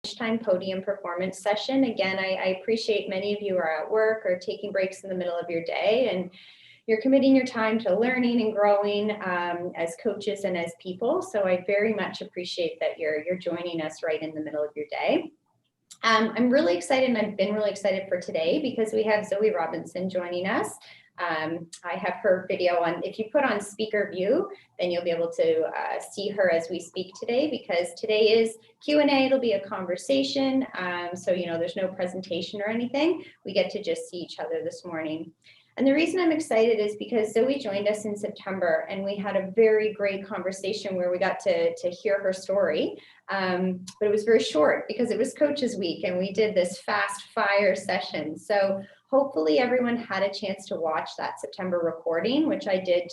lunchtime podium performance session. Again, I appreciate many of you are at work or taking breaks in the middle of your day, and you're committing your time to learning and growing as coaches and as people. So I very much appreciate that you're joining us right in the middle of your day. I'm really excited, and I've been really excited for today because we have Zoe Robinson joining us. I have her video on, if you put on speaker view, then you'll be able to see her as we speak today, because today is Q&A. It'll be a conversation. So, there's no presentation or anything. We get to just see each other this morning. And the reason I'm excited is because Zoe joined us in September, and we had a very great conversation where we got to hear her story. But it was very short because it was Coaches Week, and we did this fast fire session. So hopefully everyone had a chance to watch that September recording, which I did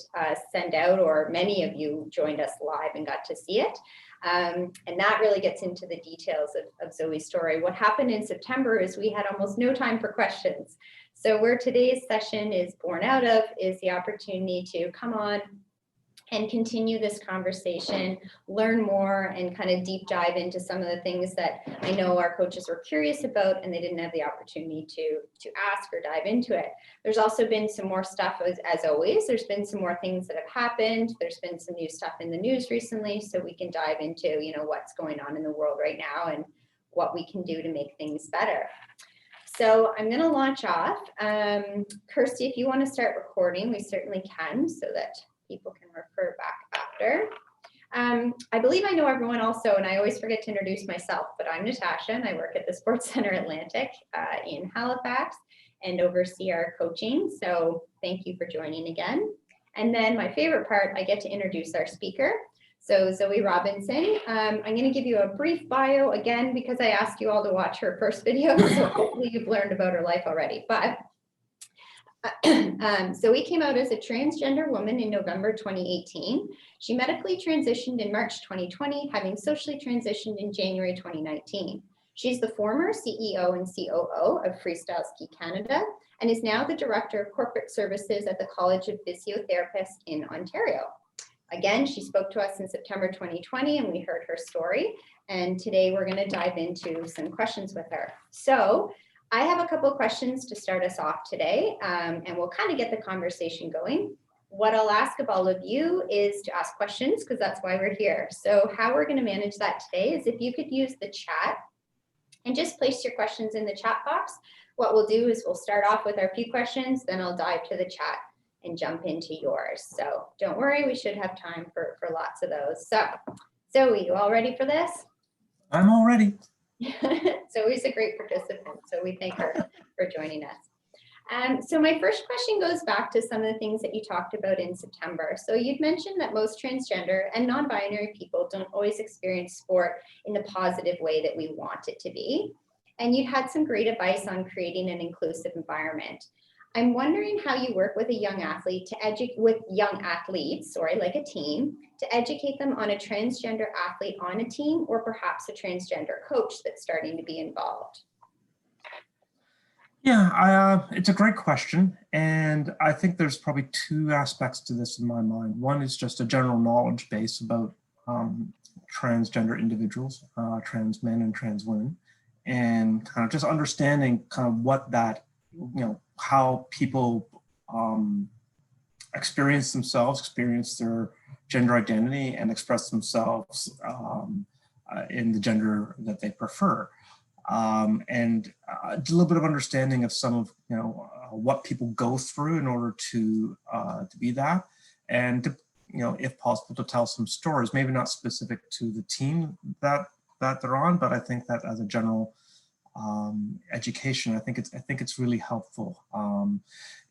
send out, or many of you joined us live and got to see it. And that really gets into the details of Zoe's story. What happened in September is we had almost no time for questions. So where today's session is born out of is the opportunity to come on and continue this conversation, learn more, and kind of deep dive into some of the things that I know our coaches were curious about and they didn't have the opportunity to ask or dive into it. There's also been some more stuff, as always. There's been some more things that have happened. There's been some new stuff in the news recently, so we can dive into what's going on in the world right now and what we can do to make things better. So I'm going to launch off. Kirsty, if you want to start recording, we certainly can, so that people can refer back after. I believe I know everyone also, and I always forget to introduce myself, but I'm Natasha, and I work at the Sports Center Atlantic in Halifax and oversee our coaching. So thank you for joining again. And then my favorite part, I get to introduce our speaker. So Zoe Robinson, I'm going to give you a brief bio again because I asked you all to watch her first video, so hopefully you've learned about her life already. But Zoe came out as a transgender woman in November 2018. She medically transitioned in March 2020, having socially transitioned in January 2019. She's the former CEO and COO of Freestyle Ski Canada and is now the Director of Corporate Services at the College of Physiotherapists in Ontario. Again, she spoke to us in September 2020 and we heard her story. And today we're going to dive into some questions with her. So I have a couple of questions to start us off today, and we'll kind of get the conversation going. What I'll ask of all of you is to ask questions, because that's why we're here. So how we're going to manage that today is if you could use the chat and just place your questions in the chat box. What we'll do is we'll start off with our few questions, then I'll dive to the chat and jump into yours. So don't worry, we should have time for lots of those. So Zoe, you all ready for this? I'm all ready. Zoe's a great participant, so we thank her for joining us. So my first question goes back to some of the things that you talked about in September. So you'd mentioned that most transgender and non-binary people don't always experience sport in the positive way that we want it to be. And you'd had some great advice on creating an inclusive environment. I'm wondering how you work with a young athlete like a team, to educate them on a transgender athlete on a team, or perhaps a transgender coach that's starting to be involved. Yeah, it's a great question. And I think there's probably two aspects to this in my mind. One is just a general knowledge base about transgender individuals, trans men and trans women, and kind of just understanding kind of what that, how people experience themselves, experience their gender identity, and express themselves in the gender that they prefer. And a little bit of understanding of some of what people go through in order to be that, and to, if possible, to tell some stories, maybe not specific to the team that they're on, but I think that as a general education, I think it's really helpful.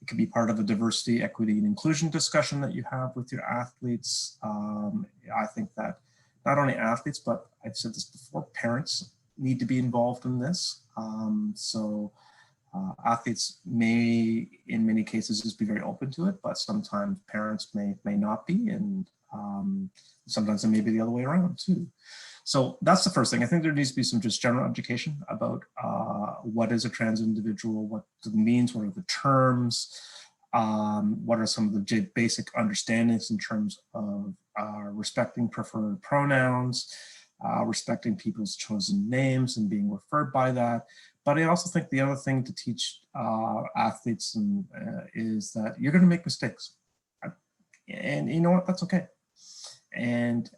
It could be part of a diversity, equity, and inclusion discussion that you have with your athletes. I think that not only athletes, but I've said this before, parents need to be involved in this. Athletes may, in many cases, just be very open to it, but sometimes parents may not be, and sometimes it may be the other way around too. So that's the first thing. I think there needs to be some just general education about what is a trans individual, what it means, what are the terms, what are some of the basic understandings in terms of respecting preferred pronouns, respecting people's chosen names and being referred by that. But I also think the other thing to teach athletes is that you're going to make mistakes. And you know what, that's okay. And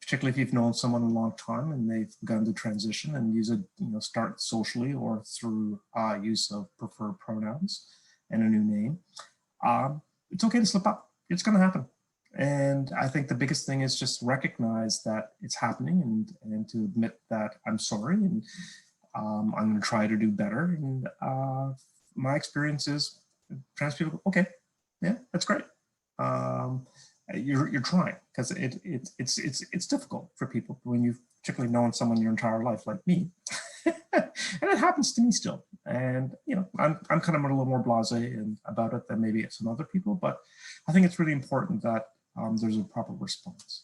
particularly if you've known someone a long time and they've gone to transition and use it, start socially or through use of preferred pronouns and a new name, it's okay to slip up. It's going to happen. And I think the biggest thing is just recognize that it's happening and to admit that I'm sorry and I'm going to try to do better. And my experience is trans people, okay, yeah, that's great. You're trying, because it's difficult for people when you've particularly known someone your entire life, like me. And it happens to me still. And I'm kind of a little more blasé about it than maybe some other people, but I think it's really important that there's a proper response.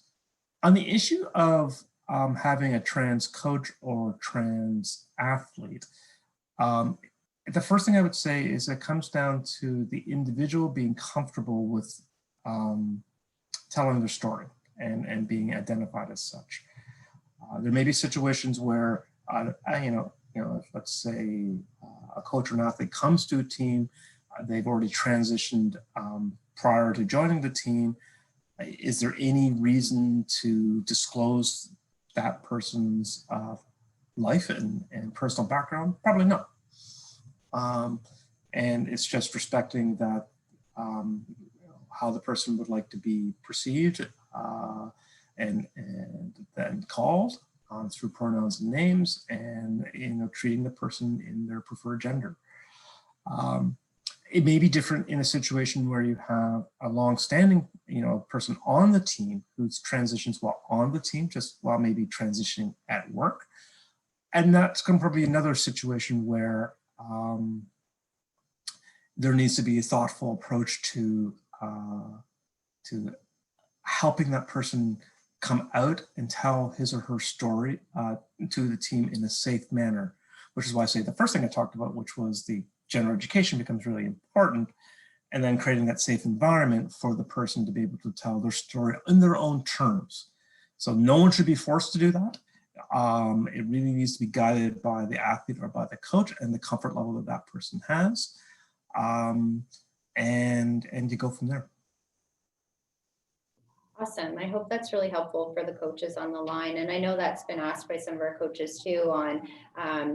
On the issue of having a trans coach or trans athlete, the first thing I would say is it comes down to the individual being comfortable with telling their story and being identified as such. There may be situations where, let's say a coach or an athlete comes to a team, they've already transitioned prior to joining the team. Is there any reason to disclose that person's life and personal background? Probably not. And it's just respecting that how the person would like to be perceived and then called through pronouns and names, and treating the person in their preferred gender. It may be different in a situation where you have a long-standing person on the team who's transitions while on the team, just while maybe transitioning at work. And that's going to probably be another situation where there needs to be a thoughtful approach to helping that person come out and tell his or her story to the team in a safe manner, which is why I say the first thing I talked about, which was the gender education, becomes really important, and then creating that safe environment for the person to be able to tell their story in their own terms. So no one should be forced to do that. It really needs to be guided by the athlete or by the coach and the comfort level that that person has, and you go from there. Awesome. I hope that's really helpful for the coaches on the line. And I know that's been asked by some of our coaches too on,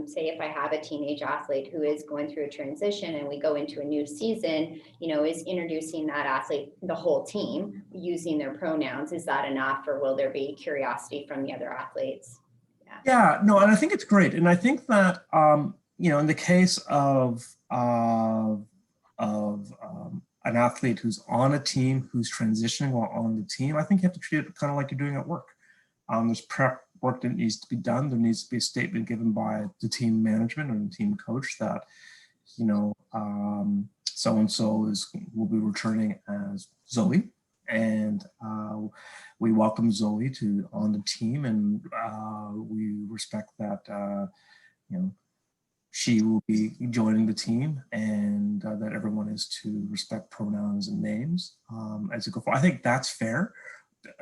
say, if I have a teenage athlete who is going through a transition and we go into a new season, is introducing that athlete, the whole team, using their pronouns, is that enough, or will there be curiosity from the other athletes? Yeah, no, and I think it's great. And I think that, in the case of an athlete who's on a team, who's transitioning while on the team, I think you have to treat it kind of like you're doing at work. There's prep work that needs to be done. There needs to be a statement given by the team management and the team coach that, so-and-so will be returning as Zoe. And we welcome Zoe on the team, and we respect that, she will be joining the team, and that everyone is to respect pronouns and names as you go forward. I think that's fair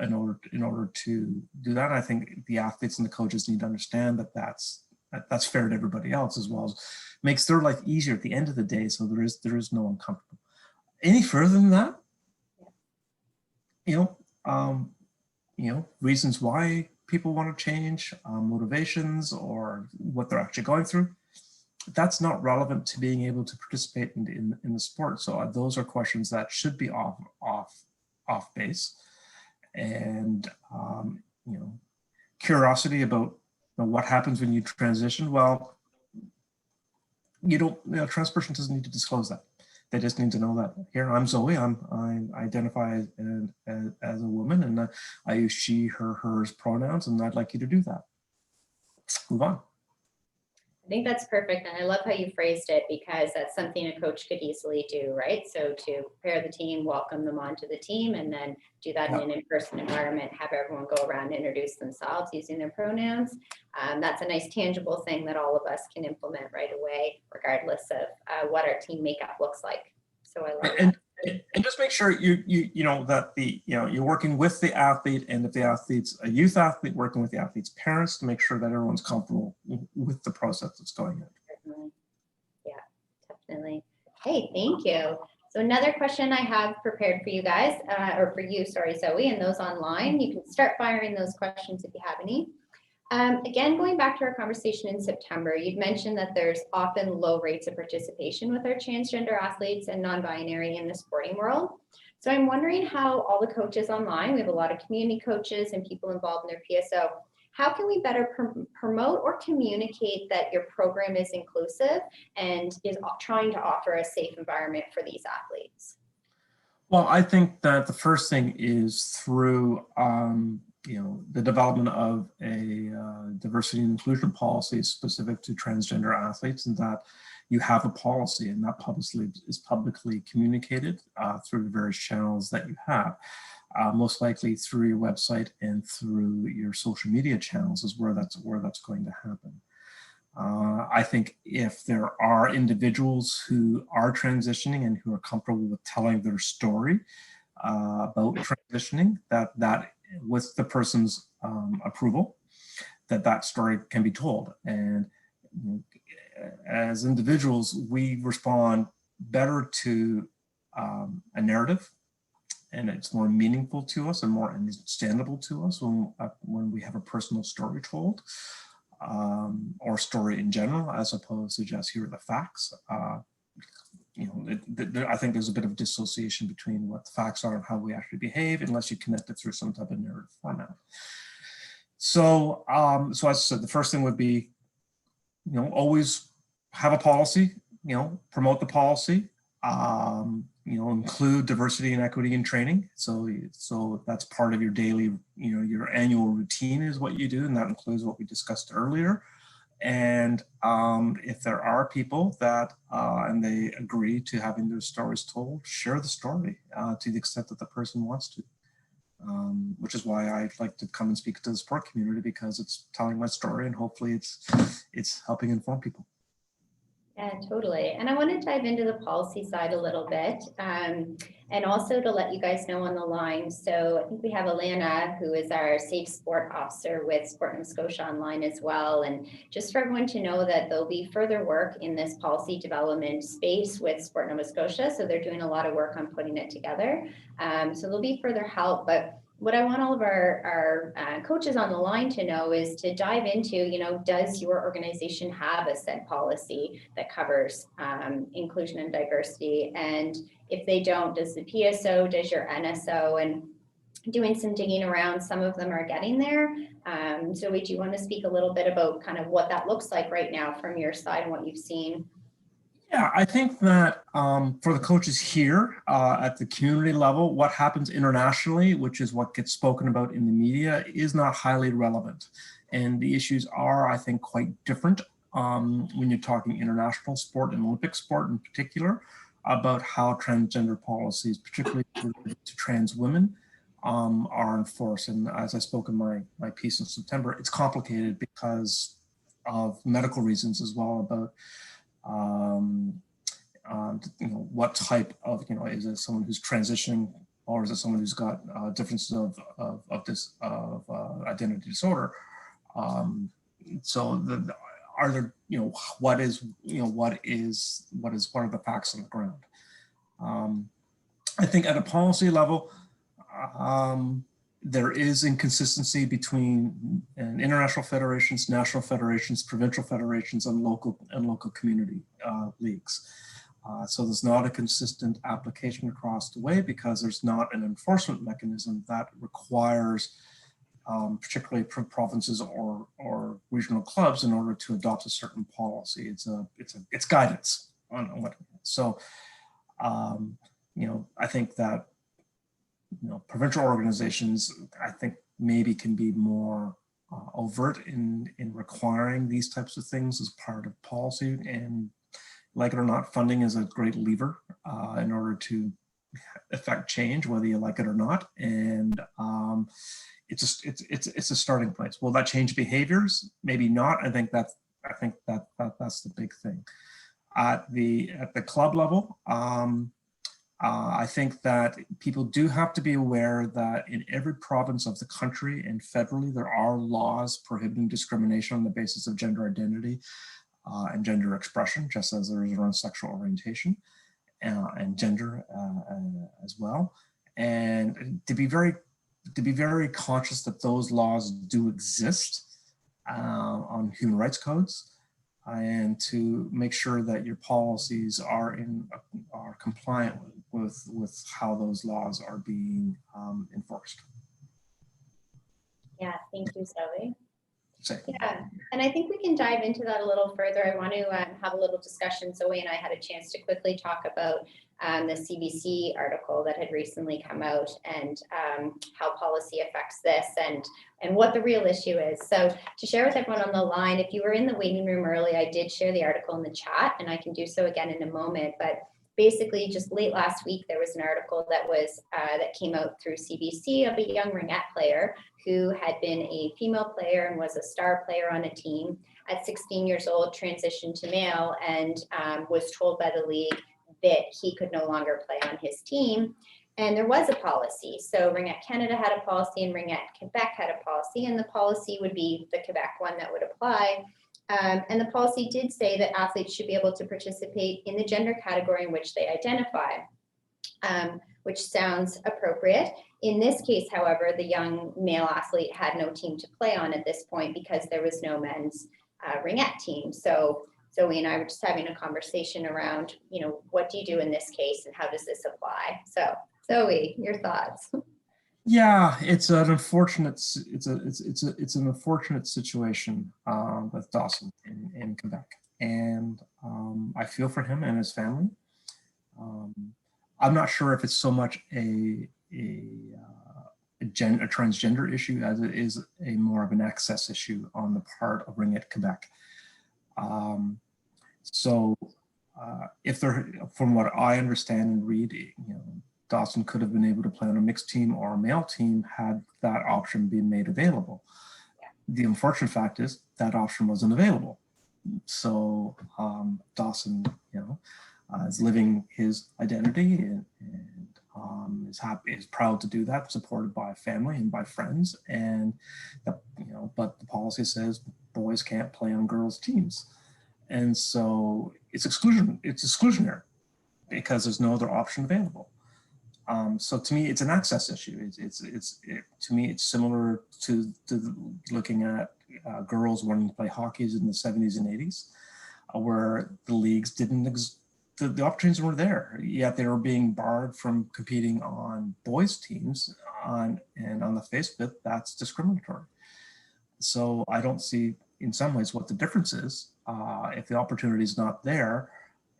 in order to do that. I think the athletes and the coaches need to understand that that's fair to everybody else, as well as makes their life easier at the end of the day. So there is no uncomfortable. Any further than that, reasons why people want to change, motivations, or what they're actually going through, that's not relevant to being able to participate in the sport. So those are questions that should be off base. And curiosity about what happens when you transition. Well, trans person doesn't need to disclose that. They just need to know that, here, I'm Zoe, I identify as a woman, and I use she, her, hers pronouns, and I'd like you to do that. Move on. I think that's perfect. And I love how you phrased it, because that's something a coach could easily do, right? So to prepare the team, welcome them onto the team, and then do that in an in-person environment, have everyone go around and introduce themselves using their pronouns. That's a nice tangible thing that all of us can implement right away, regardless of what our team makeup looks like. So I love that. And just make sure you know that you're working with the athlete, and if the athlete's a youth athlete, working with the athlete's parents to make sure that everyone's comfortable with the process that's going in. Definitely. Yeah, definitely. Hey, thank you. So another question I have prepared for you guys, or for you, sorry, Zoe, and those online, you can start firing those questions if you have any. Again, going back to our conversation in September, you'd mentioned that there's often low rates of participation with our transgender athletes and non-binary in the sporting world. So I'm wondering how all the coaches online, we have a lot of community coaches and people involved in their PSO, how can we better promote or communicate that your program is inclusive and is trying to offer a safe environment for these athletes? Well, I think that the first thing is through the development of a diversity and inclusion policy specific to transgender athletes, and that you have a policy and that is publicly communicated through the various channels that you have. Most likely through your website and through your social media channels is where that's going to happen. I think if there are individuals who are transitioning and who are comfortable with telling their story about transitioning, that with the person's approval, that story can be told. And as individuals, we respond better to a narrative, and it's more meaningful to us and more understandable to us when we have a personal story told, or story in general, as opposed to just here are the facts. I think there's a bit of dissociation between what the facts are and how we actually behave, unless you connect it through some type of narrative format. So, as I said, the first thing would be, always have a policy, promote the policy, include diversity and equity in training. So that's part of your daily, your annual routine is what you do, and that includes what we discussed earlier. And if there are people that, and they agree to having their stories told, share the story to the extent that the person wants to. Which is why I like to come and speak to the sport community, because it's telling my story and hopefully it's helping inform people. Yeah, totally. And I want to dive into the policy side a little bit, and also to let you guys know on the line. So I think we have Alana, who is our Safe Sport Officer with Sport Nova Scotia Online as well. And just for everyone to know that there'll be further work in this policy development space with Sport Nova Scotia. So they're doing a lot of work on putting it together. So there'll be further help, but what I want all of our coaches on the line to know is to dive into, does your organization have a set policy that covers inclusion and diversity? And if they don't, does the PSO, does your NSO? And doing some digging around, some of them are getting there. So do you want to speak a little bit about kind of what that looks like right now from your side and what you've seen? Yeah, I think that for the coaches here at the community level, what happens internationally, which is what gets spoken about in the media, is not highly relevant. And the issues are, I think, quite different when you're talking international sport and Olympic sport in particular, about how transgender policies, particularly related to trans women, are enforced. And as I spoke in my piece in September, it's complicated because of medical reasons as well, about what type of, is it someone who's transitioning, or is it someone who's got differences of identity disorder? Are there, what are the facts on the ground? I think at a policy level, there is inconsistency between international federations, national federations, provincial federations, and local community leagues. So there's not a consistent application across the way, because there's not an enforcement mechanism that requires particularly provinces or regional clubs in order to adopt a certain policy. It's guidance on what. So I think that provincial organizations, I think, maybe can be more overt in requiring these types of things as part of policy. And like it or not, funding is a great lever in order to affect change, whether you like it or not. And it's a starting place. Will that change behaviors? Maybe not. I think that's the big thing. At the club level, I think that people do have to be aware that in every province of the country and federally, there are laws prohibiting discrimination on the basis of gender identity and gender expression, just as there is around sexual orientation and gender as well. And to be very conscious that those laws do exist on human rights codes, and to make sure that your policies are compliant with how those laws are being enforced. Yeah, thank you, Zoe. Same. Yeah, and I think we can dive into that a little further. I want to have a little discussion. Zoe and I had a chance to quickly talk about the CBC article that had recently come out, and how policy affects this, and what the real issue is. So to share with everyone on the line, if you were in the waiting room early, I did share the article in the chat, and I can do so again in a moment. But basically, just late last week, there was an article that was that came out through CBC of a young ringette player who had been a female player and was a star player on a team. At 16 years old, transitioned to male, and was told by the league that he could no longer play on his team. And there was a policy. So Ringette Canada had a policy and Ringette Quebec had a policy, and the policy would be the Quebec one that would apply. And the policy did say that athletes should be able to participate in the gender category in which they identify, which sounds appropriate. In this case, however, the young male athlete had no team to play on at this point because there was no men's ringette team. So Zoe and I were just having a conversation around, what do you do in this case and how does this apply? So Zoe, your thoughts? Yeah, it's an unfortunate situation with Dawson in Quebec, and I feel for him and his family. I'm not sure if it's so much a transgender issue as it is a more of an access issue on the part of Ringette Quebec. If there, from what I understand and read, Dawson could have been able to play on a mixed team or a male team had that option been made available. The unfortunate fact is that option wasn't available. So Dawson, is living his identity and is happy, is proud to do that, supported by family and by friends. And but the policy says boys can't play on girls' teams, and so it's exclusionary because there's no other option available. So to me, it's an access issue. To me, it's similar to looking at girls wanting to play hockey in the 70s and 80s, where the leagues didn't the opportunities were there, yet they were being barred from competing on boys' teams. On the face of it, that's discriminatory. So I don't see, in some ways, what the difference is. If the opportunity is not there,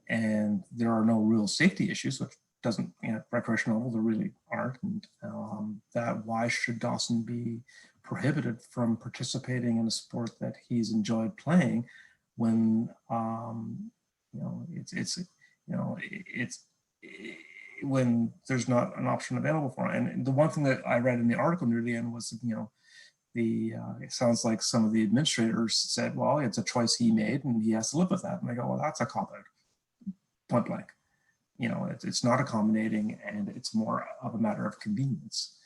and there are no real safety issues, which doesn't, recreational level, there really aren't, and that why should Dawson be prohibited from participating in a sport that he's enjoyed playing when when there's not an option available for him. And the one thing that I read in the article near the end was, it sounds like some of the administrators said, well, it's a choice he made and he has to live with that. And I go, well, that's a cop-out, point blank. It's not accommodating, and it's more of a matter of convenience.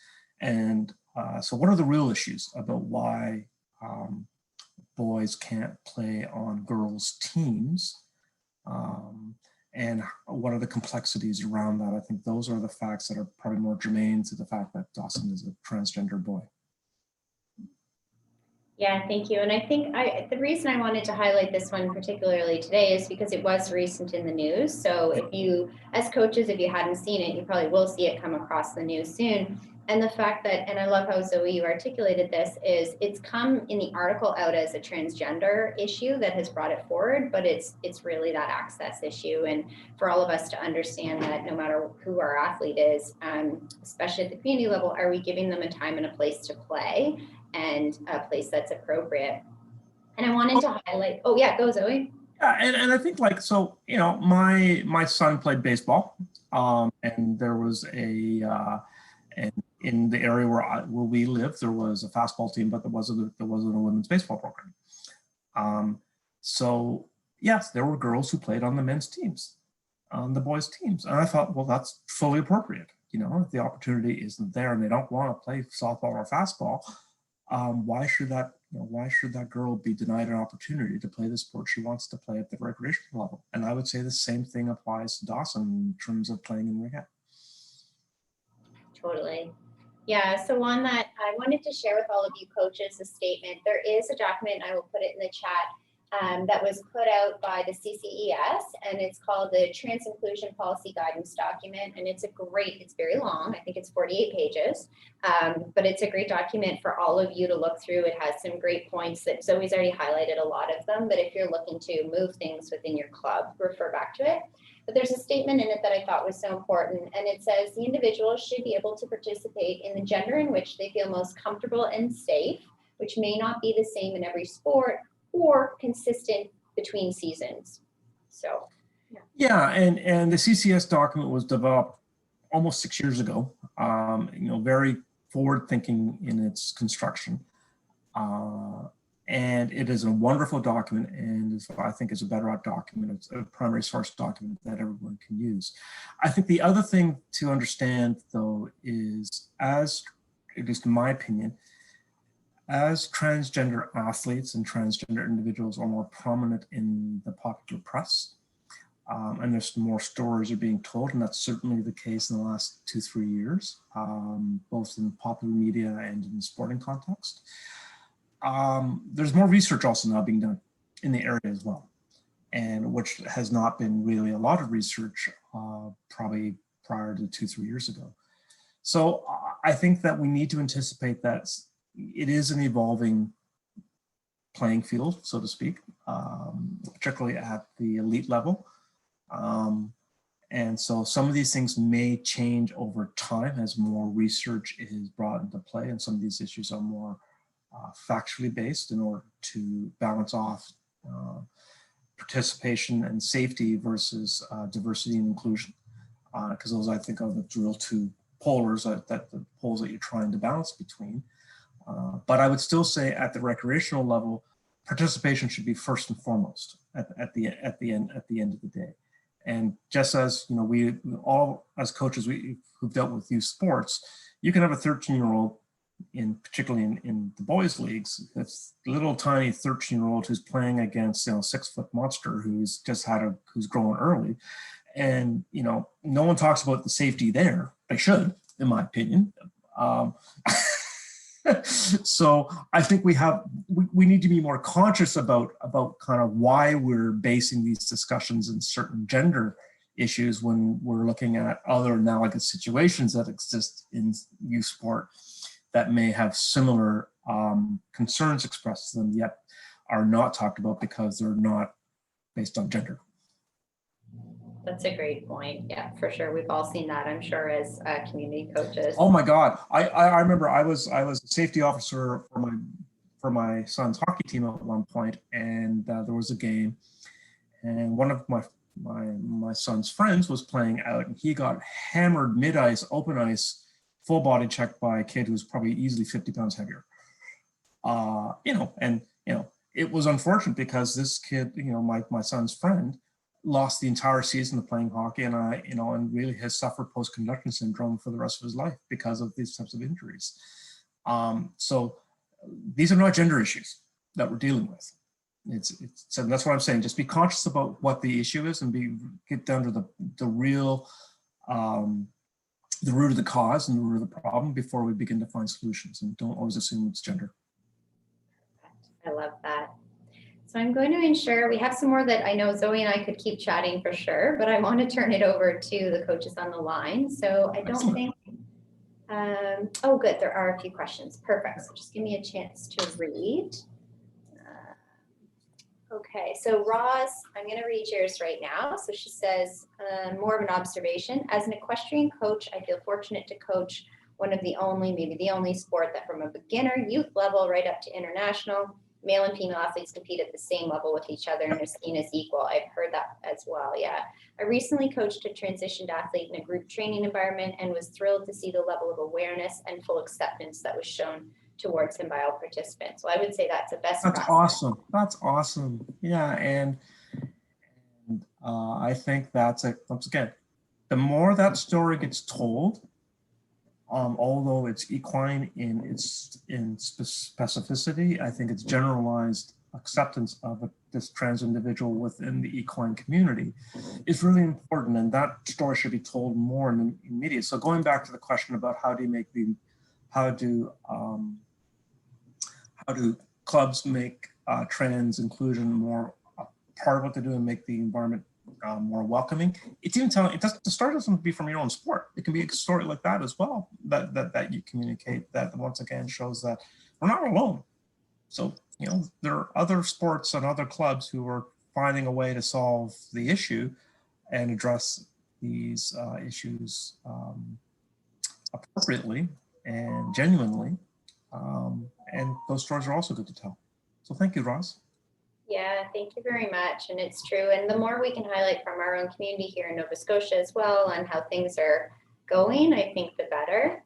And so what are the real issues about why boys can't play on girls' teams? And what are the complexities around that? I think those are the facts that are probably more germane to the fact that Dawson is a transgender boy. Yeah, thank you. And I think the reason I wanted to highlight this one particularly today is because it was recent in the news. So if you, as coaches, if you hadn't seen it, you probably will see it come across the news soon. And the fact that, and I love how Zoe, you articulated this, is it's come in the article out as a transgender issue that has brought it forward, but it's really that access issue. And for all of us to understand that no matter who our athlete is, especially at the community level, are we giving them a time and a place to play and a place that's appropriate? And I wanted to highlight, oh yeah, go Zoe. Yeah, and I think my son played baseball, and there was and in the area where we lived, there was a fastball team, but there wasn't a women's baseball program. So yes, there were girls who played on the men's teams. on the boys' teams. And I thought, well, that's fully appropriate. You know, if the opportunity isn't there and they don't want to play softball or fastball, why should that girl be denied an opportunity to play the sport she wants to play at the recreational level? And I would say the same thing applies to Dawson in terms of playing in rehab. Totally. Yeah, so on that, I wanted to share with all of you coaches a statement. There is a document, I will put it in the chat, that was put out by the CCES, and it's called the Trans Inclusion Policy Guidance Document. And it's very long, I think it's 48 pages, but it's a great document for all of you to look through. It has some great points that Zoe's already highlighted a lot of them, but if you're looking to move things within your club, refer back to it. But there's a statement in it that I thought was so important, and it says the individual should be able to participate in the gender in which they feel most comfortable and safe, which may not be the same in every sport or consistent between seasons. So, yeah, and the CCS document was developed almost 6 years ago. Very forward-thinking in its construction. And it is a wonderful document, and I think is a better document. It's a primary source document that everyone can use. I think the other thing to understand, though, is at least in my opinion, as transgender athletes and transgender individuals are more prominent in the popular press, and there's more stories are being told, and that's certainly the case in the last 2-3 years, both in popular media and in the sporting context. There's more research also now being done in the area as well, and which has not been really a lot of research probably prior to 2-3 years ago. So I think that we need to anticipate that it is an evolving playing field, so to speak, particularly at the elite level. And so some of these things may change over time as more research is brought into play, and some of these issues are more factually based in order to balance off participation and safety versus diversity and inclusion, because those, I think, are the real two polars the poles that you're trying to balance between. But I would still say at the recreational level, participation should be first and foremost at the end of the day. And just as we all as coaches who've dealt with youth sports, you can have a 13-year-old particularly in the boys leagues, it's little tiny 13-year-old who's playing against 6-foot monster who's growing early, and no one talks about the safety there. They should, in my opinion. So I think we need to be more conscious about kind of why we're basing these discussions in certain gender issues when we're looking at other analogous situations that exist in youth sport that may have similar concerns expressed to them, yet are not talked about because they're not based on gender. That's a great point. Yeah, for sure. We've all seen that, I'm sure, as community coaches. Oh my God. I remember I was a safety officer for my son's hockey team at one point, and there was a game, and one of my son's friends was playing out, and he got hammered mid-ice, open ice, full body check by a kid who's probably easily 50 pounds heavier. It was unfortunate because this kid, my son's friend, lost the entire season of playing hockey, and really has suffered post-concussion syndrome for the rest of his life because of these types of injuries. So these are not gender issues that we're dealing with. So that's what I'm saying. Just be conscious about what the issue is and get down to the real, the root of the cause and the root of the problem before we begin to find solutions, and don't always assume it's gender. I love that. So I'm going to ensure we have some more that I know Zoe and I could keep chatting for sure, but I want to turn it over to the coaches on the line. So I don't think, oh good, there are a few questions. Perfect. So just give me a chance to read. Okay, so Roz, I'm going to read yours right now. So she says, more of an observation. As an equestrian coach, I feel fortunate to coach one of the only, maybe the only sport that from a beginner youth level right up to international, male and female athletes compete at the same level with each other and are seen as equal. I've heard that as well, yeah. I recently coached a transitioned athlete in a group training environment and was thrilled to see the level of awareness and full acceptance that was shown towards him by all participants. So I would say that's a best practice. Awesome. That's awesome. Yeah, and I think that's once again, the more that story gets told, although it's equine in specificity, I think it's generalized acceptance of this trans individual within the equine community is really important, and that story should be told more in media. So going back to the question about how do clubs make trans inclusion more part of what they do and make the environment more welcoming? It's even telling. The story doesn't have to be from your own sport. It can be a story like that as well. That you communicate. That once again shows that we're not alone. So there are other sports and other clubs who are finding a way to solve the issue and address these issues appropriately and genuinely. And those stories are also good to tell. So thank you, Roz. Yeah, thank you very much. And it's true. And the more we can highlight from our own community here in Nova Scotia as well on how things are going, I think the better,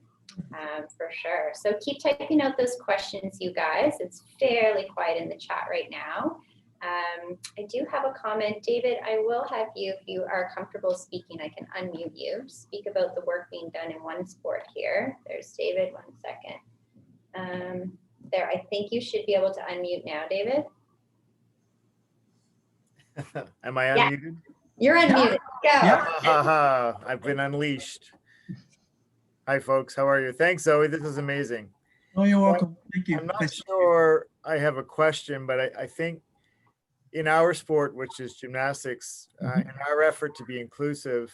for sure. So keep typing out those questions, you guys. It's fairly quiet in the chat right now. I do have a comment. David, I will have you, if you are comfortable speaking, I can unmute you. Speak about the work being done in one sport here. There's David, 1 second. There, I think you should be able to unmute now, David. Am I unmuted? You're unmuted. Go. Yeah. I've been unleashed. Hi, folks. How are you? Thanks, Zoe. This is amazing. Oh, you're welcome. Thank you. I'm not sure I have a question, but I think in our sport, which is gymnastics, in our effort to be inclusive,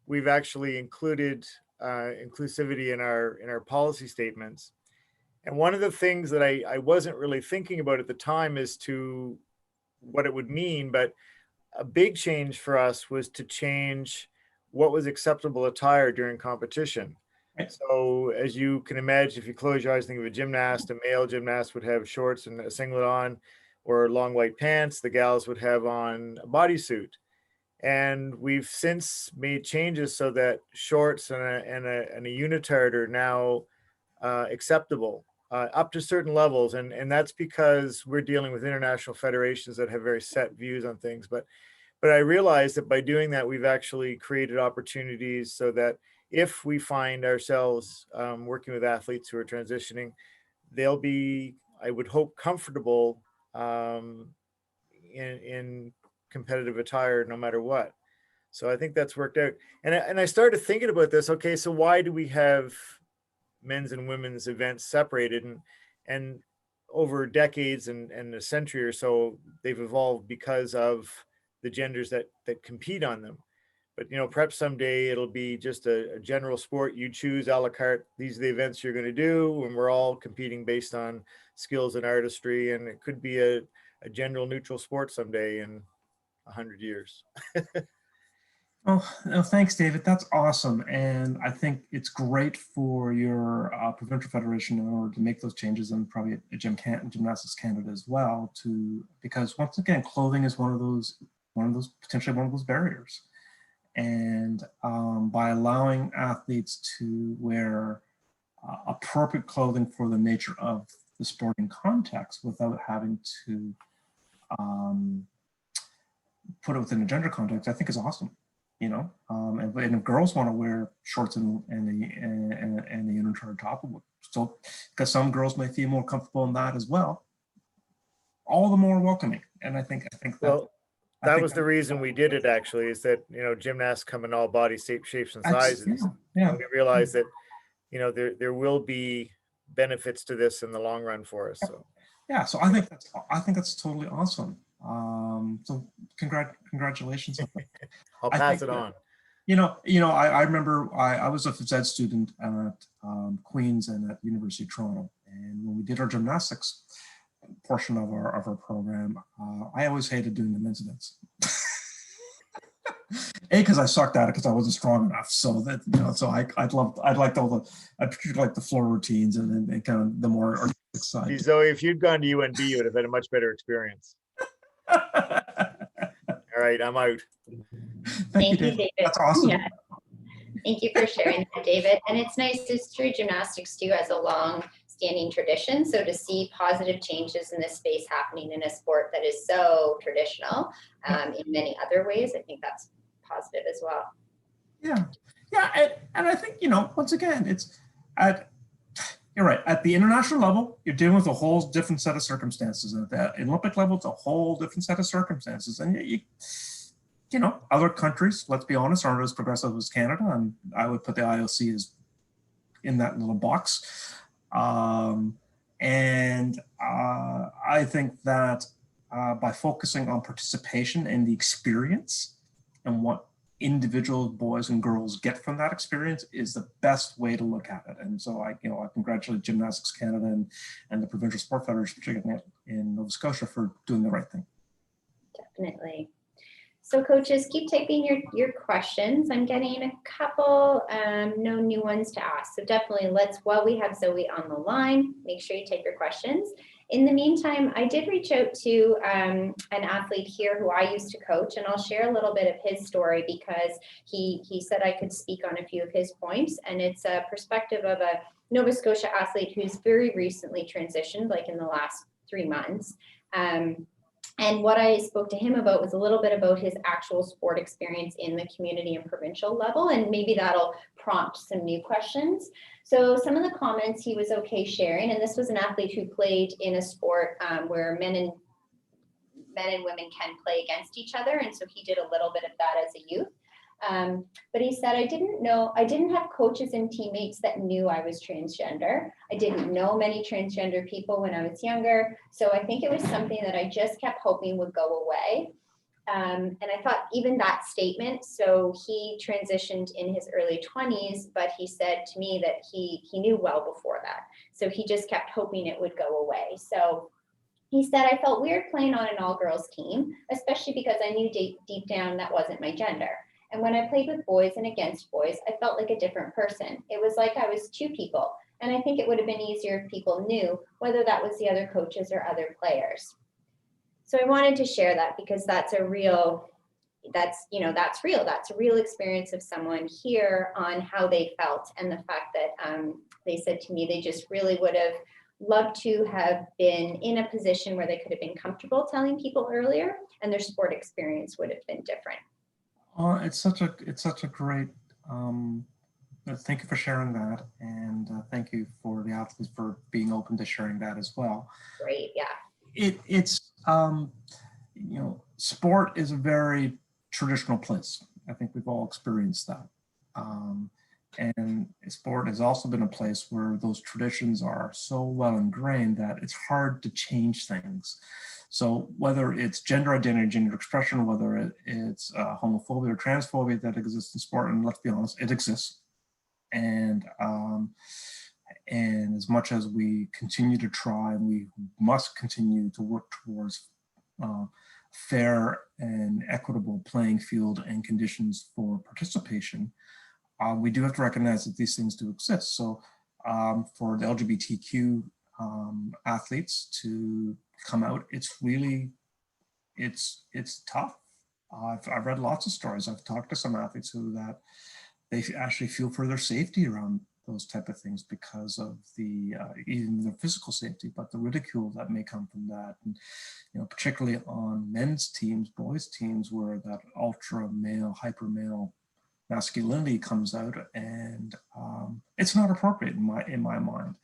we've actually included inclusivity in our policy statements. And one of the things that I wasn't really thinking about at the time is to what it would mean, but a big change for us was to change what was acceptable attire during competition. Right. So as you can imagine, if you close your eyes, think of a gymnast, a male gymnast would have shorts and a singlet on or long white pants. The gals would have on a bodysuit. And we've since made changes so that shorts and a unitard are now acceptable. Up to certain levels, and that's because we're dealing with international federations that have very set views on things. But I realized that by doing that, we've actually created opportunities so that if we find ourselves working with athletes who are transitioning, they'll be, I would hope, comfortable in competitive attire no matter what. So I think that's worked out. And I started thinking about this. Okay, so why do we have men's and women's events separated, and over decades and a century or so, they've evolved because of the genders that compete on them. But perhaps someday it'll be just a general sport. You choose a la carte. These are the events you're going to do, and we're all competing based on skills and artistry. And it could be a general neutral sport someday in 100 years. Oh, no, thanks, David. That's awesome. And I think it's great for your provincial federation in order to make those changes, and probably at Gymnastics Canada as well, because once again, clothing is potentially one of those barriers. And by allowing athletes to wear appropriate clothing for the nature of the sporting context without having to put it within a gender context, I think is awesome. And if girls want to wear shorts and the unitard top, so because some girls may feel more comfortable in that as well, all the more welcoming. And I think that was the reason we did it, actually, is that gymnasts come in all body shapes and sizes. Yeah. And we realized that there will be benefits to this in the long run for us. So yeah, so I think that's totally awesome. So congratulations. I'll pass it on. I remember I was a phys ed student at Queen's and at University of Toronto, and when we did our gymnastics portion of our program, I always hated doing the men's events. Because I sucked at it because I wasn't strong enough. So that I particularly like the floor routines and kind of the more artistic side. Zoe, if you'd gone to UNB, you would have had a much better experience. All right, I'm out. Thank you, David. That's awesome. Yeah. Thank you for sharing that, David. And it's nice, it's true, gymnastics too has a long standing tradition. So to see positive changes in this space happening in a sport that is so traditional in many other ways, I think that's positive as well. Yeah, yeah, and I think, once again, you're right. At the international level, you're dealing with a whole different set of circumstances. At the Olympic level, it's a whole different set of circumstances. And other countries, let's be honest, aren't as progressive as Canada, and I would put the IOC as in that little box. I think that by focusing on participation and the experience and what individual boys and girls get from that experience is the best way to look at it. And so I congratulate Gymnastics Canada and the Provincial Sport Federation, particularly in Nova Scotia, for doing the right thing. Definitely. So coaches, keep typing your questions. I'm getting a couple, no new ones to ask. So definitely while we have Zoe on the line, make sure you type your questions. In the meantime, I did reach out to an athlete here who I used to coach, and I'll share a little bit of his story because he said I could speak on a few of his points, and it's a perspective of a Nova Scotia athlete who's very recently transitioned, like in the last 3 months. And what I spoke to him about was a little bit about his actual sport experience in the community and provincial level, and maybe that'll prompt some new questions. So some of the comments he was okay sharing, and this was an athlete who played in a sport where men and women can play against each other, and so he did a little bit of that as a youth. But he said, I didn't have coaches and teammates that knew I was transgender. I didn't know many transgender people when I was younger. So I think it was something that I just kept hoping would go away. And I thought even that statement, so he transitioned in his early 20s, but he said to me that he knew well before that. So he just kept hoping it would go away. So he said, I felt weird playing on an all-girls team, especially because I knew deep down that wasn't my gender. And when I played with boys and against boys, I felt like a different person. It was like I was two people. And I think it would have been easier if people knew, whether that was the other coaches or other players. So I wanted to share that because that's real. That's a real experience of someone here on how they felt, and the fact that they said to me they just really would have loved to have been in a position where they could have been comfortable telling people earlier, and their sport experience would have been different. It's such a great, thank you for sharing that. And thank you for the athletes for being open to sharing that as well. Great, yeah. It's sport is a very traditional place. I think we've all experienced that. And sport has also been a place where those traditions are so well ingrained that it's hard to change things. So whether it's gender identity, gender expression, whether it's homophobia or transphobia that exists in sport, and let's be honest, it exists. And as much as we continue to try, and we must continue to work towards fair and equitable playing field and conditions for participation, we do have to recognize that these things do exist. So for the LGBTQ athletes to come out, it's tough. I've read lots of stories. I've talked to some athletes that they actually feel for their safety around those type of things because of the even their physical safety, but the ridicule that may come from that. And particularly on men's teams, boys teams, where that ultra male, hyper male masculinity comes out, and it's not appropriate in my mind.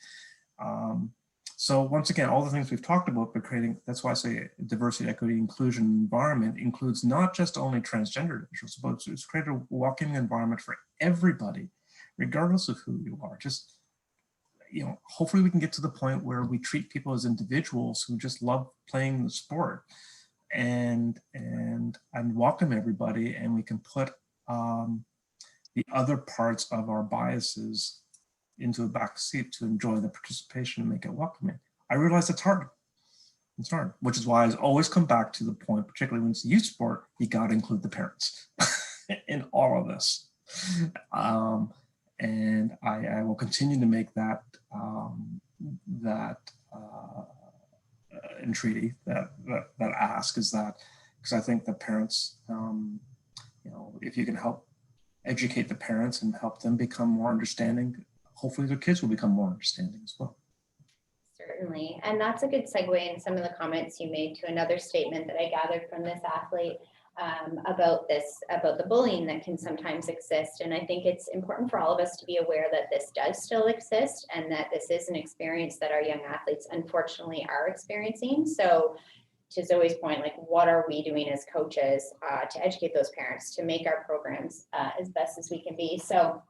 So once again, all the things we've talked about, but creating, that's why I say diversity, equity, inclusion environment includes not just only transgender individuals, but it's create a welcoming environment for everybody, regardless of who you are. Just, hopefully we can get to the point where we treat people as individuals who just love playing the sport and welcome everybody, and we can put the other parts of our biases into a back seat to enjoy the participation and make it welcoming. I realize it's hard. It's hard, which is why I always come back to the point, particularly when it's youth sport, you got to include the parents in all of this. And I will continue to make that entreaty, that ask, is that because I think the parents, if you can help educate the parents and help them become more understanding, hopefully their kids will become more understanding as well. certainly. And that's a good segue in some of the comments you made to another statement that I gathered from this athlete about the bullying that can sometimes exist. And I think it's important for all of us to be aware that this does still exist and that this is an experience that our young athletes unfortunately are experiencing. So to Zoe's point, like, what are we doing as coaches to educate those parents, to make our programs as best as we can be? So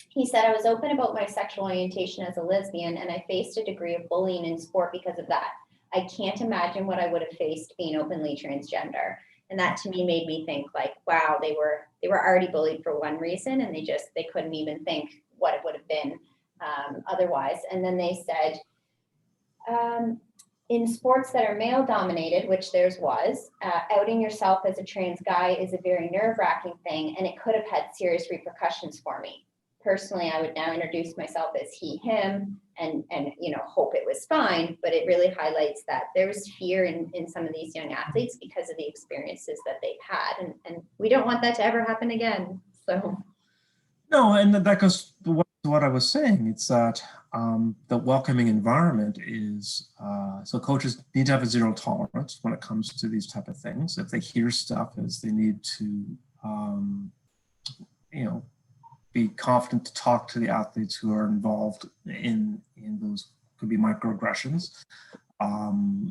he said, I was open about my sexual orientation as a lesbian, and I faced a degree of bullying in sport because of that. I can't imagine what I would have faced being openly transgender. And that to me made me think, like, wow, they were already bullied for one reason, and they couldn't even think what it would have been otherwise. And then they said, in sports that are male dominated, which theirs was, outing yourself as a trans guy is a very nerve-wracking thing, and it could have had serious repercussions for me. Personally, I would now introduce myself as he, him, and hope it was fine, but it really highlights that there was fear in some of these young athletes because of the experiences that they've had, and we don't want that to ever happen again. So no, and that goes to what I was saying. It's that the welcoming environment is, so coaches need to have a zero tolerance when it comes to these type of things. If they hear stuff, as they need to, be confident to talk to the athletes who are involved in those, could be microaggressions,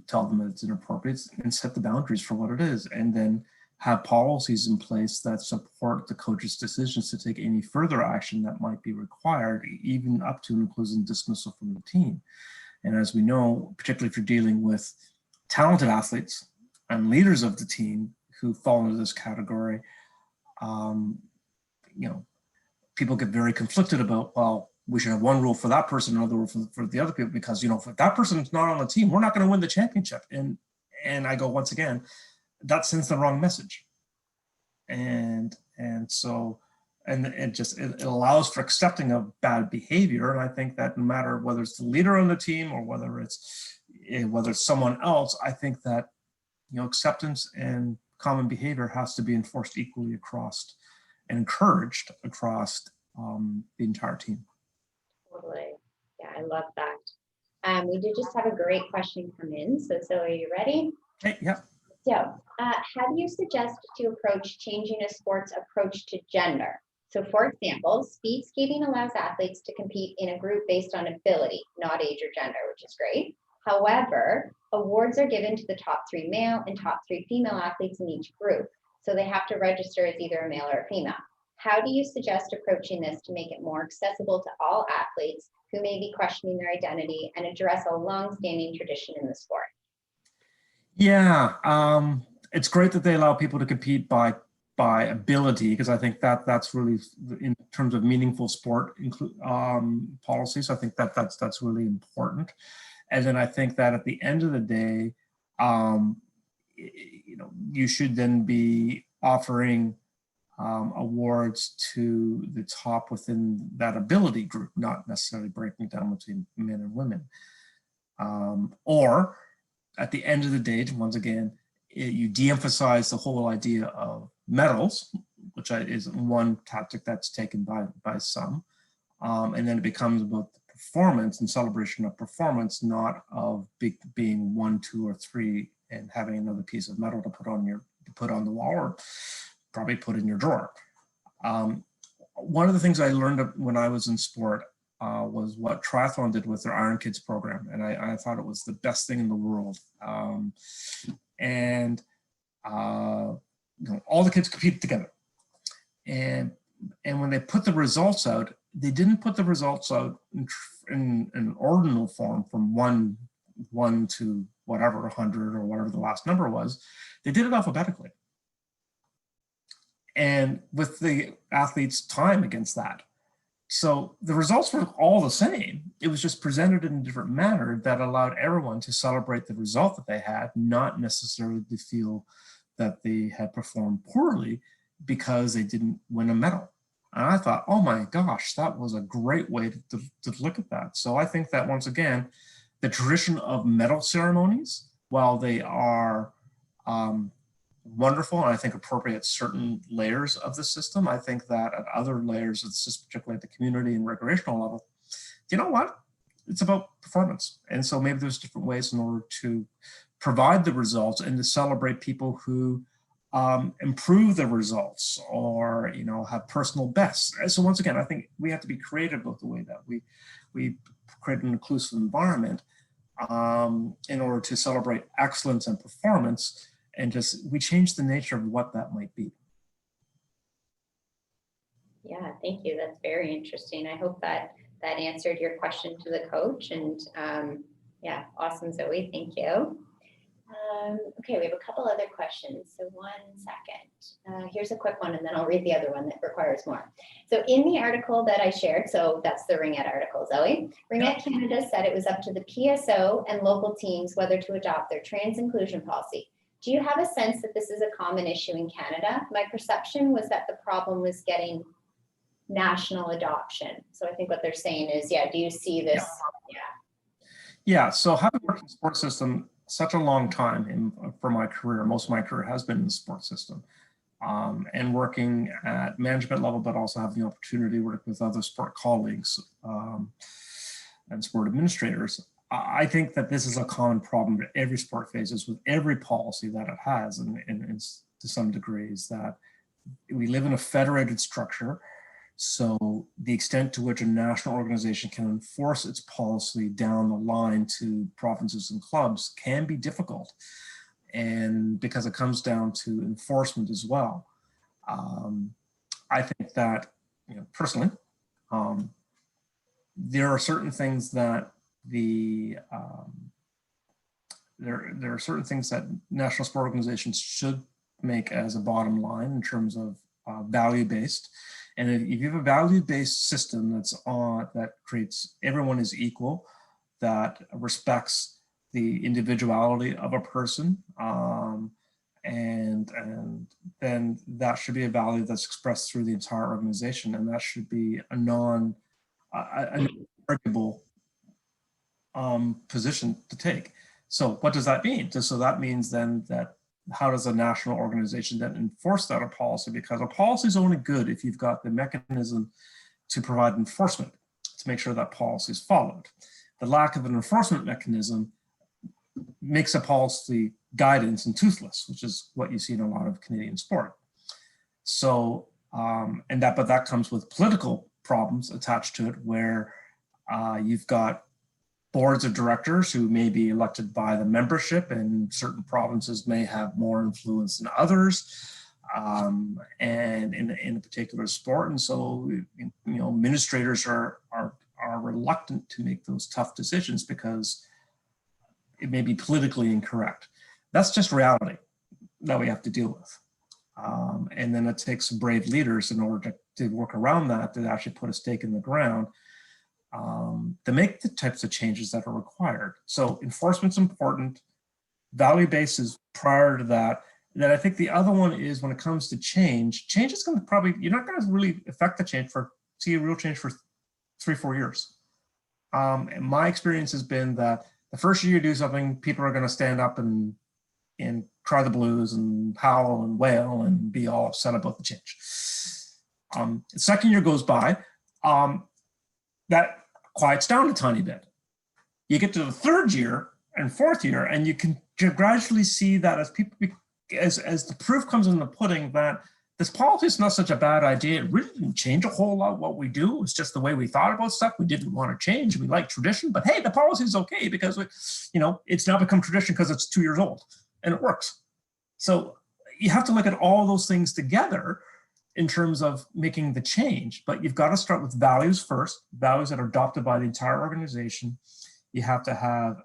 tell them that it's inappropriate and set the boundaries for what it is, and then have policies in place that support the coach's decisions to take any further action that might be required, even up to and including dismissal from the team. And as we know, particularly if you're dealing with talented athletes and leaders of the team who fall into this category, people get very conflicted about, well, we should have one rule for that person, another rule for the other people, because, if that person's not on the team, we're not going to win the championship. And I go, once again, that sends the wrong message. And so it allows for accepting of bad behavior. And I think that no matter whether it's the leader on the team or whether it's someone else, I think that, acceptance and common behavior has to be enforced equally across and encouraged across the entire team. totally. Yeah, I love that. We did just have a great question come in. So are you ready? Okay, yeah. So how do you suggest to approach changing a sport's approach to gender? So for example, speed skating allows athletes to compete in a group based on ability, not age or gender, which is great. However, awards are given to the top 3 male and top 3 female athletes in each group. So they have to register as either a male or a female. How do you suggest approaching this to make it more accessible to all athletes who may be questioning their identity and address a long-standing tradition in the sport? Yeah, it's great that they allow people to compete by ability, because I think that's really, in terms of meaningful sport policies, I think that's really important. And then I think that at the end of the day, you should then be offering awards to the top within that ability group, not necessarily breaking down between men and women. Or at the end of the day, once again, you de-emphasize the whole idea of medals, which is one tactic that's taken by some, and then it becomes about the performance and celebration of performance, not of being 1, 2, or 3 and having another piece of metal to put on the wall or probably put in your drawer. One of the things I learned when I was in sport was what triathlon did with their Iron Kids program, and I thought it was the best thing in the world. All the kids competed together, and when they put the results out, they didn't put the results out in an ordinal form from one to whatever 100 or whatever the last number was. They did it alphabetically, and with the athlete's time against that. So the results were all the same. It was just presented in a different manner that allowed everyone to celebrate the result that they had, not necessarily to feel that they had performed poorly because they didn't win a medal. And I thought, oh my gosh, that was a great way to look at that. So I think that, once again, the tradition of medal ceremonies, while they are wonderful and I think appropriate at certain layers of the system, I think that at other layers of the system, particularly at the community and recreational level, you know what? it's about performance. And so maybe there's different ways in order to provide the results and to celebrate people who improve the results or, you know, have personal bests. So once again, I think we have to be creative about the way that we create an inclusive environment in order to celebrate excellence and performance, and just we change the nature of what that might be. Yeah, thank you. That's very interesting. I hope that that answered your question to the coach. And yeah, awesome, Zoe. Thank you. Okay, we have a couple other questions. So 1 second. Here's a quick one, and then I'll read the other one that requires more. So in the article that I shared, so that's the Ringette article, Zoe. Ringette Canada said it was up to the PSO and local teams whether to adopt their trans inclusion policy. Do you have a sense that this is a common issue in Canada? My perception was that the problem was getting national adoption. So I think what they're saying is, yeah, do you see this? Yeah, so having worked in the sports system such a long time for my career, most of my career has been in the sports system, and working at management level, but also having the opportunity to work with other sport colleagues and sport administrators. I think that this is a common problem that every sport faces with every policy that it has, and to some degree, is that we live in a federated structure. So the extent to which a national organization can enforce its policy down the line to provinces and clubs can be difficult. And because it comes down to enforcement as well. I think that, you know, personally, there are certain things that there are certain things that national sport organizations should make as a bottom line in terms of value-based. And if you have a value-based system that creates everyone is equal, that respects the individuality of a person, and then that should be a value that's expressed through the entire organization, and that should be a non-arguable position to take. So what does that mean? So that means then that how does a national organization then enforce that policy? Because a policy is only good if you've got the mechanism to provide enforcement to make sure that policy is followed. The lack of an enforcement mechanism makes a policy guidance and toothless, which is what you see in a lot of Canadian sport. So, but that comes with political problems attached to it, where you've got boards of directors who may be elected by the membership, and certain provinces may have more influence than others, and in a particular sport. And so, you know, administrators are reluctant to make those tough decisions because it may be politically incorrect. That's just reality that we have to deal with. And then it takes brave leaders in order to work around that, to actually put a stake in the ground, to make the types of changes that are required. So enforcement's important. Value-based is prior to that. And then I think the other one is when it comes to change is going to you're not going to really affect the change see a real change for 3-4 years. And my experience has been that the first year you do something, people are going to stand up and cry the blues and howl and wail and be all upset about the change. The second year goes by, that quiets down a tiny bit. You get to the third year and fourth year, and you can gradually see that as the proof comes in the pudding that this policy is not such a bad idea. It really didn't change a whole lot what we do. It's just the way we thought about stuff. We didn't want to change. We like tradition, but hey, the policy is okay because it's now become tradition because it's 2 years old and it works. So you have to look at all those things together in terms of making the change, but you've got to start with values first, values that are adopted by the entire organization. You have to have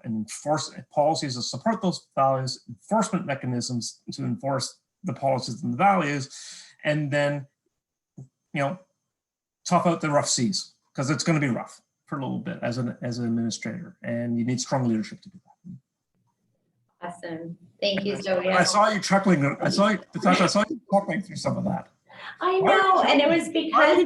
policies that support those values, enforcement mechanisms to enforce the policies and the values, and then, tough out the rough seas, because it's going to be rough for a little bit as an administrator, and you need strong leadership to do that. Awesome. Thank you, Zoe. I saw you chuckling. I saw you chuckling through some of that. I Why are you know, and it chuckling? was Why are you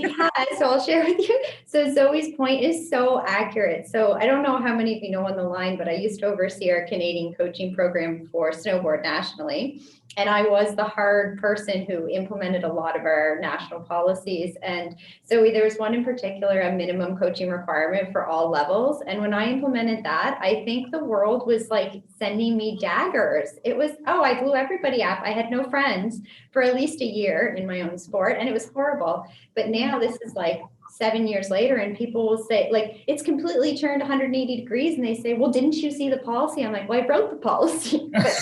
because chuckling? so I'll share with you. So Zoe's point is so accurate. So I don't know how many of you know on the line, but I used to oversee our Canadian coaching program for snowboard nationally. And I was the hard person who implemented a lot of our national policies. And so there was one in particular, a minimum coaching requirement for all levels. And when I implemented that, I think the world was like sending me daggers. It was, oh, I blew everybody up. I had no friends for at least a year in my own sport, and it was horrible. But now this is like 7 years later, and people will say, like, it's completely turned 180 degrees, and they say, well, didn't you see the policy? I'm like, well, I wrote the policy. But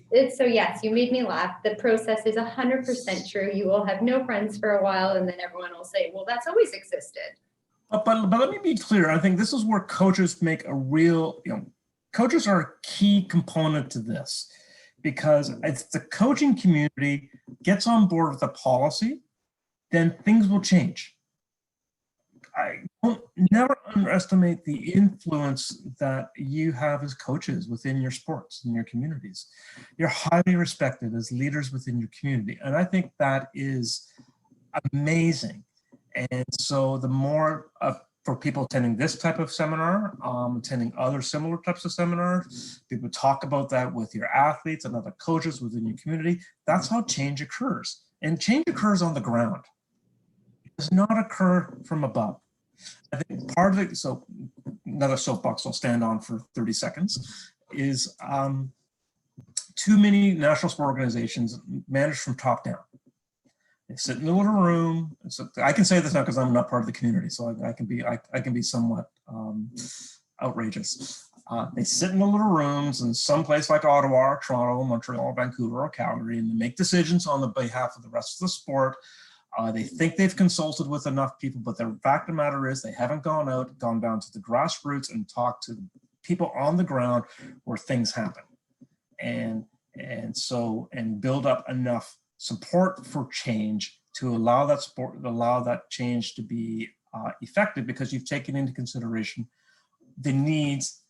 it's so yes, you made me laugh. The process is 100% true. You will have no friends for a while, and then everyone will say, well, that's always existed. But let me be clear. I think this is where coaches make a real, coaches are a key component to this, because if the coaching community gets on board with a policy, then things will change. I don't never underestimate the influence that you have as coaches within your sports and your communities. You're highly respected as leaders within your community. And I think that is amazing. And so the more for people attending this type of seminar, attending other similar types of seminars, people talk about that with your athletes and other coaches within your community. That's how change occurs. And change occurs on the ground. It does not occur from above. I think part of it, so another soapbox I'll stand on for 30 seconds, is too many national sport organizations manage from top down. They sit in a little room. So I can say this now because I'm not part of the community, so I can be somewhat outrageous. They sit in the little rooms in some place like Ottawa, or Toronto, Montreal, Vancouver, or Calgary, and they make decisions on the behalf of the rest of the sport. They think they've consulted with enough people, but the fact of the matter is they haven't gone down to the grassroots and talked to people on the ground where things happen, and build up enough support for change to allow that change to be effective, because you've taken into consideration the needs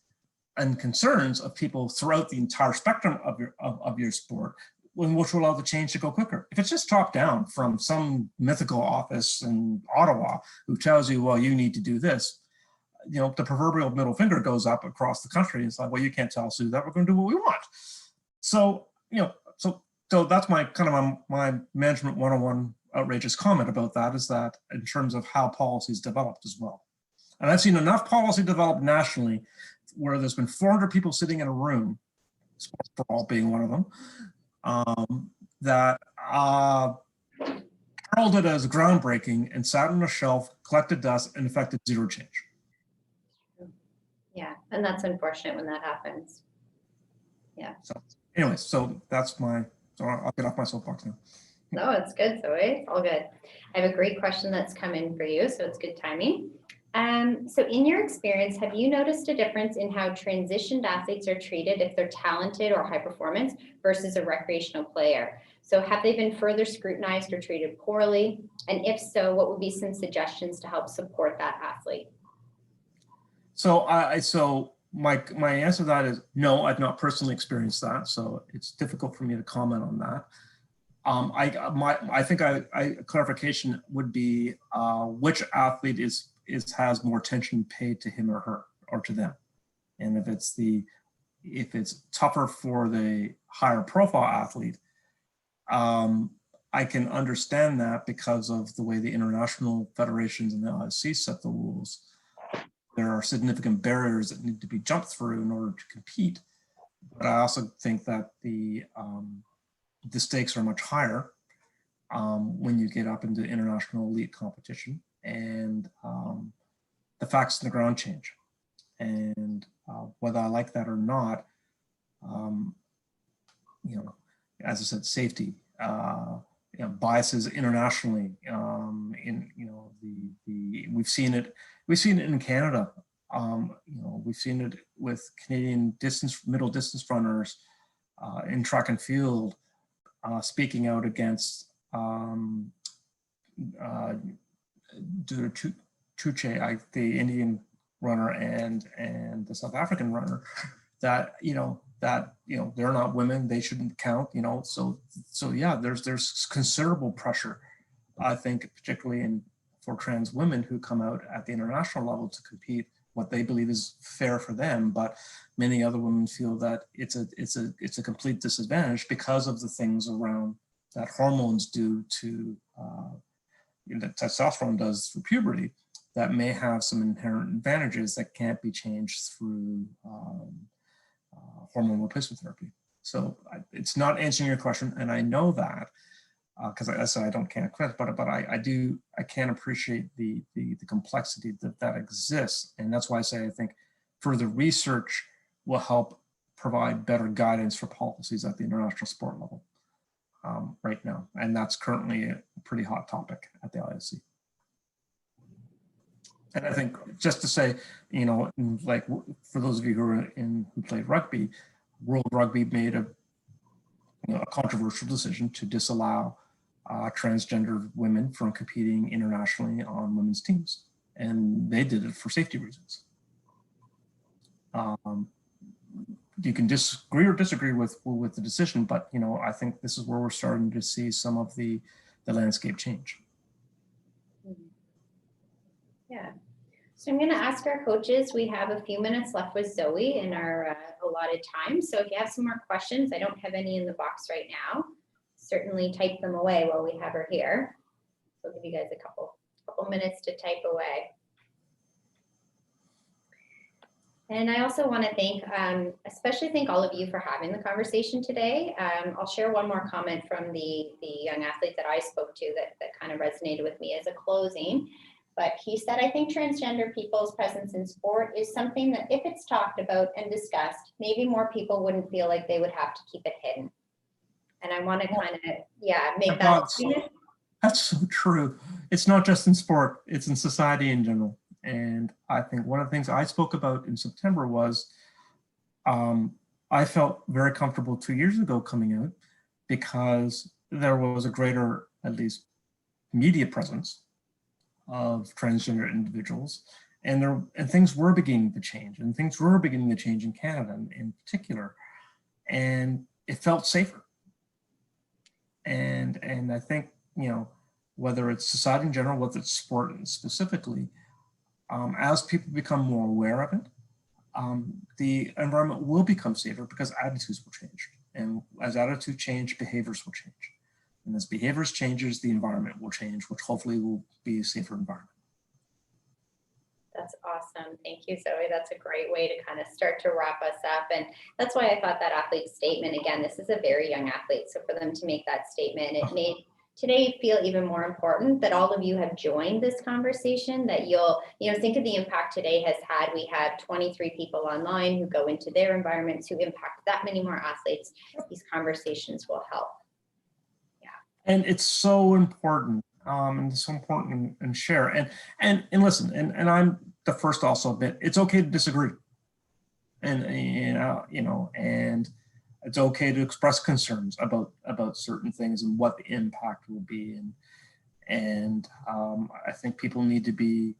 and concerns of people throughout the entire spectrum of your sport, which will allow the change to go quicker. If it's just top down from some mythical office in Ottawa who tells you, well, you need to do this, the proverbial middle finger goes up across the country. It's like, well, you can't tell us to do that. We're going to do what we want. So, so that's my kind of my management 101 outrageous comment about that, is that in terms of how policy is developed as well. And I've seen enough policy developed nationally where there's been 400 people sitting in a room, sports for all being one of them, that heralded as groundbreaking and sat on a shelf, collected dust, and affected zero change. Yeah, and that's unfortunate when that happens. Yeah. So anyway, so that's so I'll get off my soapbox now. No, it's good, Zoe. It's all good. I have a great question that's come in for you, so it's good timing. So in your experience, have you noticed a difference in how transitioned athletes are treated if they're talented or high performance versus a recreational player? So have they been further scrutinized or treated poorly? And if so, what would be some suggestions to help support that athlete? So my answer to that is no, I've not personally experienced that. So it's difficult for me to comment on that. I think clarification would be which athlete has more attention paid to him or her or to them, and if it's tougher for the higher profile athlete, I can understand that because of the way the international federations and the LSC set the rules. There are significant barriers that need to be jumped through in order to compete, but I also think that the stakes are much higher when you get up into international elite competition, and the facts on the ground change. And whether I like that or not, as I said, safety, biases internationally. We've seen it in Canada. We've seen it with Canadian middle distance runners in track and field, speaking out against Tuche, the Indian runner, and the South African runner, that that, they're not women, they shouldn't count, so yeah, there's considerable pressure, I think, particularly for trans women who come out at the international level to compete what they believe is fair for them, but many other women feel that it's a complete disadvantage because of the things around that hormones do to that testosterone does for puberty, that may have some inherent advantages that can't be changed through hormone replacement therapy. So it's not answering your question, and I know that because I said I can't quit, but I can appreciate the complexity that exists, and that's why I say I think further research will help provide better guidance for policies at the international sport level right now, and that's currently a pretty hot topic at the IOC. And I think just to say, like for those of you who played rugby, World Rugby made a controversial decision to disallow transgender women from competing internationally on women's teams, and they did it for safety reasons. You can disagree or disagree with the decision, but I think this is where we're starting to see some of the landscape change. Yeah. So I'm going to ask our coaches. We have a few minutes left with Zoe in our allotted time. So if you have some more questions, I don't have any in the box right now. Certainly type them away while we have her here. So I'll give you guys a couple minutes to type away. And I also want to thank, especially thank all of you for having the conversation today. I'll share one more comment from the young athlete that I spoke to that kind of resonated with me as a closing. But he said, I think transgender people's presence in sport is something that if it's talked about and discussed, maybe more people wouldn't feel like they would have to keep it hidden. And I want to kind of, make that. That's so true. It's not just in sport, it's in society in general. And I think one of the things I spoke about in September was I felt very comfortable 2 years ago coming out because there was a greater, at least, media presence of transgender individuals, and things were beginning to change, and things were beginning to change in Canada in particular, and it felt safer. And I think whether it's society in general, whether it's sport specifically, as people become more aware of it, the environment will become safer because attitudes will change, and as attitudes change, behaviors will change. And as behaviors changes, the environment will change, which hopefully will be a safer environment. That's awesome. Thank you, Zoe. That's a great way to kind of start to wrap us up. And that's why I thought that athlete's statement, again, this is a very young athlete. So for them to make that statement, it made today feel even more important that all of you have joined this conversation, that you'll, think of the impact today has had. We have 23 people online who go into their environments, who impact that many more athletes. These conversations will help. And it's so important, and it's so important and share. And listen, and I'm the first to also admit it's okay to disagree, and and it's okay to express concerns about certain things and what the impact will be. And I think people need to be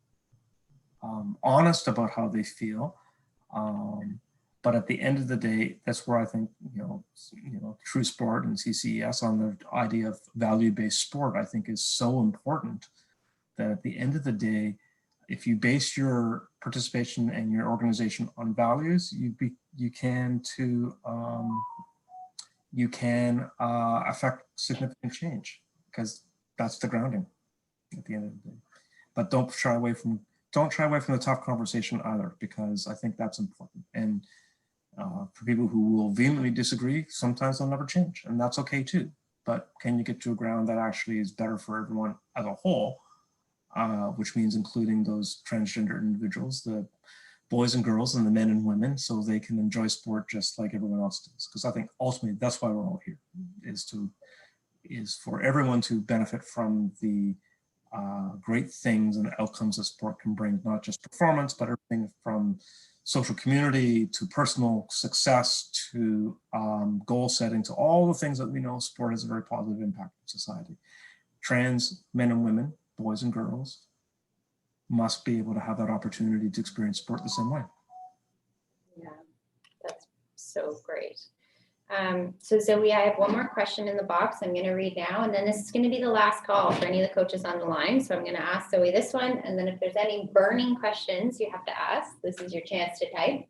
honest about how they feel. But at the end of the day, that's where I think, True Sport and CCES on the idea of value-based sport, I think is so important that at the end of the day, if you base your participation and your organization on values, you can affect significant change, because that's the grounding at the end of the day. But don't shy away from the tough conversation either, because I think that's important. And for people who will vehemently disagree, sometimes they'll never change, and that's okay too. But can you get to a ground that actually is better for everyone as a whole, which means including those transgender individuals, the boys and girls and the men and women, so they can enjoy sport just like everyone else does. Because I think ultimately that's why we're all here, is for everyone to benefit from the great things and outcomes that sport can bring, not just performance, but everything from social community to personal success to goal setting, to all the things that we know sport has a very positive impact on society. Trans men and women, boys and girls, must be able to have that opportunity to experience sport the same way. Yeah, that's so great. So Zoe, I have one more question in the box I'm going to read now, and then this is going to be the last call for any of the coaches on the line. So I'm going to ask Zoe this one, and then if there's any burning questions you have to ask, this is your chance to type.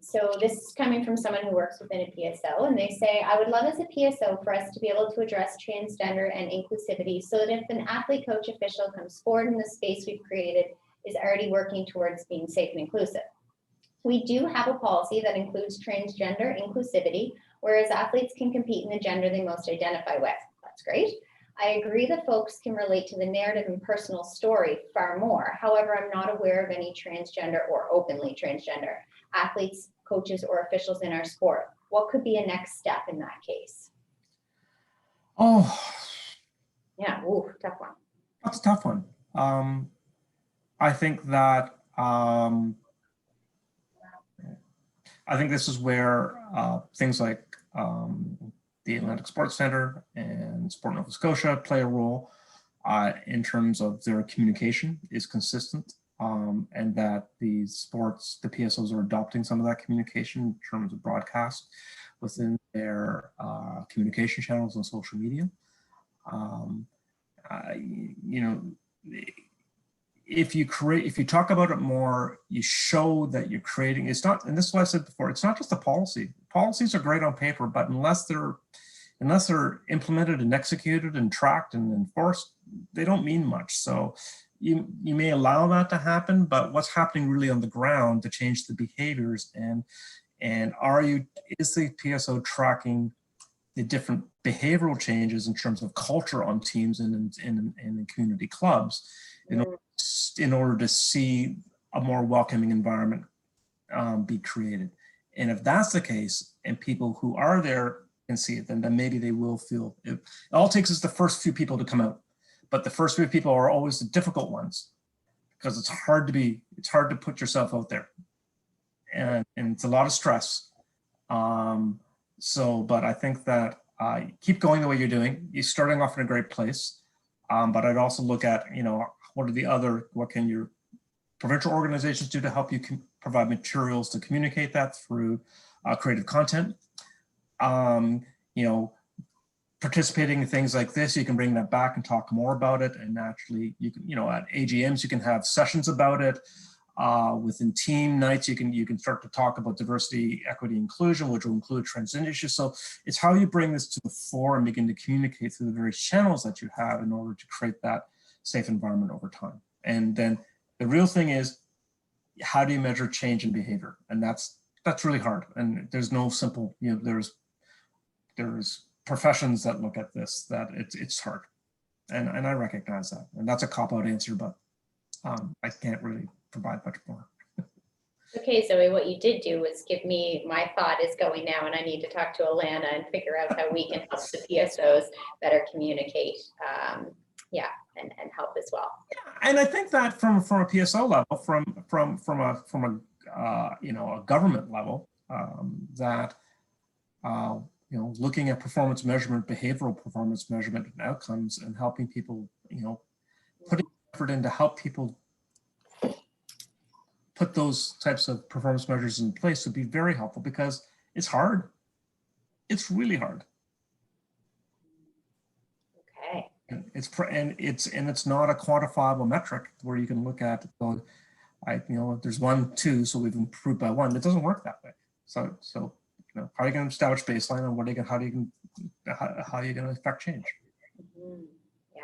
So this is coming from someone who works within a PSO, and they say, I would love as a PSO for us to be able to address transgender and inclusivity so that if an athlete, coach, official comes forward in the space we've created is already working towards being safe and inclusive. We do have a policy that includes transgender inclusivity, whereas athletes can compete in the gender they most identify with. That's great. I agree that folks can relate to the narrative and personal story far more. However, I'm not aware of any transgender or openly transgender athletes, coaches, or officials in our sport. What could be a next step in that case? Oh, yeah, ooh, tough one. That's a tough one. I think that I think this is where things like the Atlantic Sports Center and Sport Nova Scotia play a role in terms of their communication is consistent, and that the PSOs are adopting some of that communication in terms of broadcast within their communication channels on social media. You know, if you talk about it more, you show that you're creating, it's not, and this is what I said before, it's not just a policy. Policies are great on paper, but unless they're implemented and executed and tracked and enforced, they don't mean much. So you may allow that to happen, but what's happening really on the ground to change the behaviors, and is the PSO tracking the different behavioral changes in terms of culture on teams and in community clubs in order to see a more welcoming environment be created. And if that's the case, and people who are there can see it, then maybe they will feel it. All it takes is the first few people to come out, but the first few people are always the difficult ones because it's hard to put yourself out there, and it's a lot of stress. But I think that keep going the way you're doing. You're starting off in a great place, but I'd also look at, what can your provincial organizations do to help you provide materials to communicate that through creative content. Participating in things like this, you can bring that back and talk more about it. And naturally, you can, at AGMs, you can have sessions about it. Within team nights, you can start to talk about diversity, equity, inclusion, which will include transgender issues. So it's how you bring this to the fore and begin to communicate through the various channels that you have in order to create that safe environment over time. And then the real thing is, how do you measure change in behavior? And that's really hard. And there's no simple, there's professions that look at this, that it's hard. And I recognize that. And that's a cop-out answer, but I can't really provide much more. Okay, Zoe, what you did do was give me, my thought is going now, and I need to talk to Alana and figure out how we can help the PSOs better communicate, and help as well. Yeah, and I think that from a PSO level, from a government level, looking at performance measurement, behavioral performance measurement and outcomes, and helping people, putting effort in to help people put those types of performance measures in place would be very helpful, because it's hard. It's really hard. Okay. And it's not a quantifiable metric where you can look at, there's 1, 2, so we've improved by 1. It doesn't work that way. So how are you going to establish baseline, and how are you going to affect change? Mm-hmm. Yeah.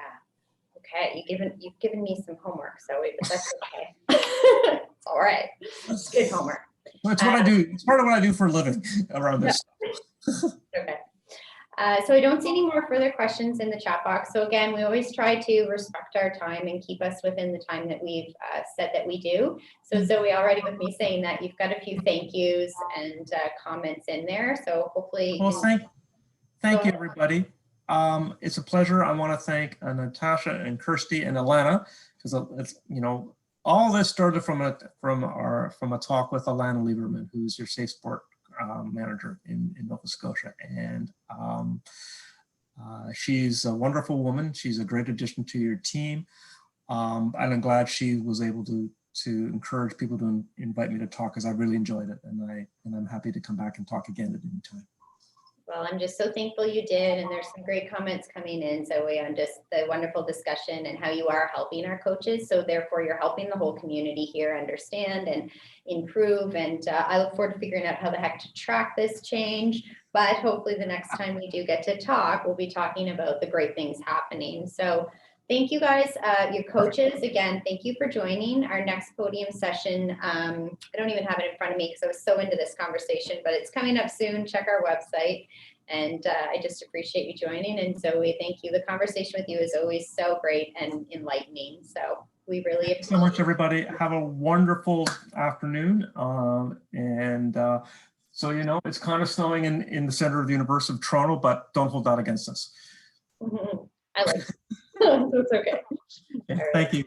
Okay. You've given me some homework, Zoe, but that's okay. It's all right. It's good homework. Well, it's what I do. It's part of what I do for a living around this. Okay. So I don't see any more further questions in the chat box. So again, we always try to respect our time and keep us within the time that we've said that we do. So Zoe, already with me saying that, you've got a few thank yous and comments in there. So hopefully. Well, thank you, everybody. It's a pleasure. I want to thank Natasha and Kirsty and Alana, because it's, all this started from a talk with Alana Lieberman, who's your Safe Sport manager in Nova Scotia, and she's a wonderful woman. She's a great addition to your team, and I'm glad she was able to to encourage people to invite me to talk, because I really enjoyed it, and I'm happy to come back and talk again at any time. Well, I'm just so thankful you did, and there's some great comments coming in, Zoe, on just the wonderful discussion and how you are helping our coaches. So therefore, you're helping the whole community here understand and improve. And I look forward to figuring out how the heck to track this change. But hopefully the next time we do get to talk, we'll be talking about the great things happening. So thank you guys, your coaches. Again, thank you for joining our next podium session. I don't even have it in front of me because I was so into this conversation, but it's coming up soon. Check our website. And I just appreciate you joining. And Zoe, thank you. The conversation with you is always so great and enlightening. So we really appreciate it. So much, everybody. Have a wonderful afternoon. So, you know, it's kind of snowing in the center of the University of Toronto, but don't hold that against us. I like it. That's okay. Okay, thank you.